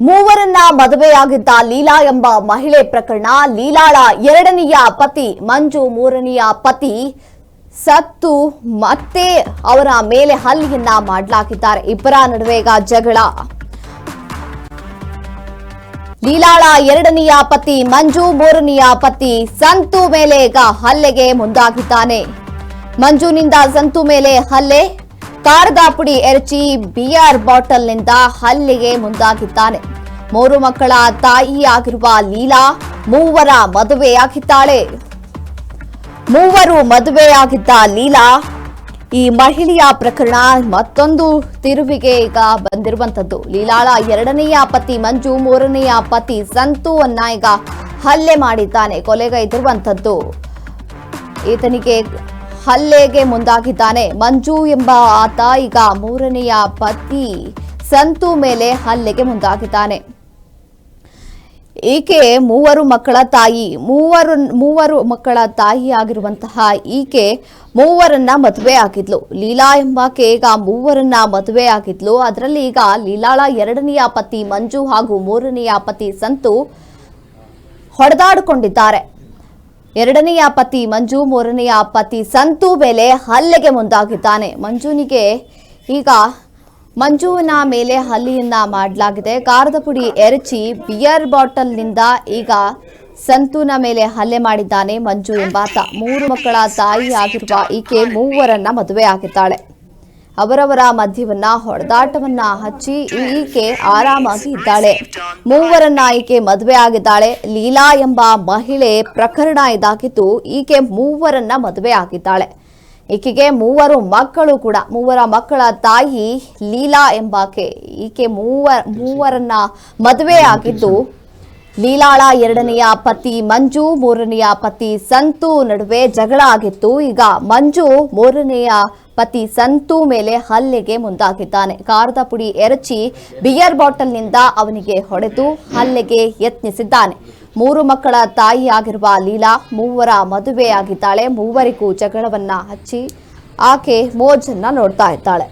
ಮೂವರನ್ನ ಮದುವೆಯಾಗಿದ್ದ ಲೀಲಾ ಎಂಬ ಮಹಿಳೆ ಪ್ರಕರಣ. ಲೀಲಾಳ ಎರಡನೆಯ ಪತಿ ಮಂಜು, ಮೂರನೆಯ ಪತಿ ಸತ್ತು ಮತ್ತೆ ಅವರ ಮೇಲೆ ಹಲ್ಲೆಯನ್ನ ಮಾಡಲಾಗಿದ್ದಾರೆ. ಇಬ್ಬರ ನಡುವೆ ಈಗ ಜಗಳ. ಲೀಲಾಳ ಎರಡನೆಯ ಪತಿ ಮಂಜು, ಮೂರನೆಯ ಪತಿ ಸಂತು ಮೇಲೆ ಈಗ ಹಲ್ಲೆಗೆ ಮುಂದಾಗಿದ್ದಾನೆ. ಮಂಜುನಿಂದ ಸಂತು ಮೇಲೆ ಹಲ್ಲೆ, ಕಾರದ ಪುಡಿ ಎರಚಿ ಬಿಯರ್ ಬಾಟಲ್ನಿಂದ ಹಲ್ಲೆಗೆ ಮುಂದಾಗಿದ್ದಾನೆ. 3 ಮಕ್ಕಳ ತಾಯಿಯಾಗಿರುವ ಲೀಲಾ ಮೂವರು ಮದುವೆಯಾಗಿದ್ದ ಲೀಲಾ ಈ ಮಹಿಳೆಯ ಪ್ರಕರಣ ಮತ್ತೊಂದು ತಿರುವಿಗೆ ಈಗ ಬಂದಿರುವಂತದ್ದು. ಲೀಲಾಳ ಎರಡನೆಯ ಪತಿ ಮಂಜು, ಮೂರನೆಯ ಪತಿ ಸಂತುವನ್ನ ಈಗ ಹಲ್ಲೆ ಮಾಡಿದ್ದಾನೆ, ಕೊಲೆಗೈದಿರುವಂತದ್ದು. ಈತನಿಗೆ ಹಲ್ಲೆಗೆ ಮುಂದಾಗಿದ್ದಾನೆ. ಮಂಜು ಎಂಬ ಆತ ಈಗ ಮೂರನೆಯ ಪತಿ ಸಂತು ಮೇಲೆ ಹಲ್ಲೆಗೆ ಮುಂದಾಗಿದ್ದಾನೆ. ಈಕೆ ಮೂವರು ಮಕ್ಕಳ ತಾಯಿಯಾಗಿರುವಂತಹ ಈಕೆ ಮೂವರನ್ನ ಮದುವೆ ಆಗಿದ್ಲು. ಲೀಲಾ ಎಂಬಾಕೆ ಈಗ ಮೂವರನ್ನ ಮದುವೆ ಆಗಿದ್ಲು. ಅದರಲ್ಲಿ ಈಗ ಲೀಲಾಳ ಎರಡನೆಯ ಪತಿ ಮಂಜು ಹಾಗೂ ಮೂರನೆಯ ಪತಿ ಸಂತು ಹೊಡೆದಾಡಿಕೊಂಡಿದ್ದಾರೆ. ಎರಡನೆಯ ಪತಿ ಮಂಜು, ಮೂರನೆಯ ಪತಿ ಸಂತು ಮೇಲೆ ಹಲ್ಲೆಗೆ ಮುಂದಾಗಿದ್ದಾನೆ. ಮಂಜುವಿನ ಮೇಲೆ ಹಲ್ಲೆಯನ್ನ ಮಾಡಲಾಗಿದೆ. ಕಾರದ ಪುಡಿ ಎರಚಿ ಬಿಯರ್ ಬಾಟಲ್ನಿಂದ ಈಗ ಸಂತುನ ಮೇಲೆ ಹಲ್ಲೆ ಮಾಡಿದ್ದಾನೆ ಮಂಜು ಎಂಬಾತ. 3 ಮಕ್ಕಳ ತಾಯಿಯಾಗಿರುವ ಈಕೆ ಮೂವರನ್ನ ಮದುವೆ ಆಗಿದ್ದಾಳೆ. ಅವರವರ ಮಧ್ಯವನ್ನ ಹೊಡೆದಾಟವನ್ನ ಹಚ್ಚಿ ಈಕೆ ಆರಾಮಾಗಿ ಇದ್ದಾಳೆ. ಮೂವರನ್ನ ಈಕೆ ಮದುವೆ ಆಗಿದ್ದಾಳೆ. ಲೀಲಾ ಎಂಬ ಮಹಿಳೆ ಪ್ರಕರಣ ಇದಾಗಿದ್ದು ಈಕೆ ಮೂವರನ್ನ ಮದುವೆ ಆಗಿದ್ದಾಳೆ. ಈಕೆಗೆ 3 ಮಕ್ಕಳು ಕೂಡ. 3 ಮಕ್ಕಳ ತಾಯಿ ಲೀಲಾ ಎಂಬಾಕೆ. ಈಕೆ ಮೂವರನ್ನ ಮದುವೆ ಆಗಿದ್ದು ಲೀಲಾಳ ಎರಡನೆಯ ಪತಿ ಮಂಜು, ಮೂರನೆಯ ಪತಿ ಸಂತು ನಡುವೆ ಜಗಳ ಆಗಿತ್ತು. ಈಗ ಮಂಜು ಮೂರನೆಯ ಪತಿ ಸಂತು ಮೇಲೆ ಹಲ್ಲೆಗೆ ಮುಂದಾಗಿದ್ದಾನೆ. ಕಾರದ ಪುಡಿ ಎರಚಿ ಬಿಯರ್ ಬಾಟಲ್ನಿಂದ ಅವನಿಗೆ ಹೊಡೆದು ಹಲ್ಲೆಗೆ ಯತ್ನಿಸಿದ್ದಾನೆ. 3 ಮಕ್ಕಳ ತಾಯಿಯಾಗಿರುವ ಲೀಲಾ ಮೂವರ ಮದುವೆಯಾಗಿದ್ದಾಳೆ. ಮೂವರಿಗೂ ಜಗಳವನ್ನ ಹಚ್ಚಿ ಆಕೆ ಮೋಜನ್ನ ನೋಡ್ತಾ ಇದ್ದಾಳೆ.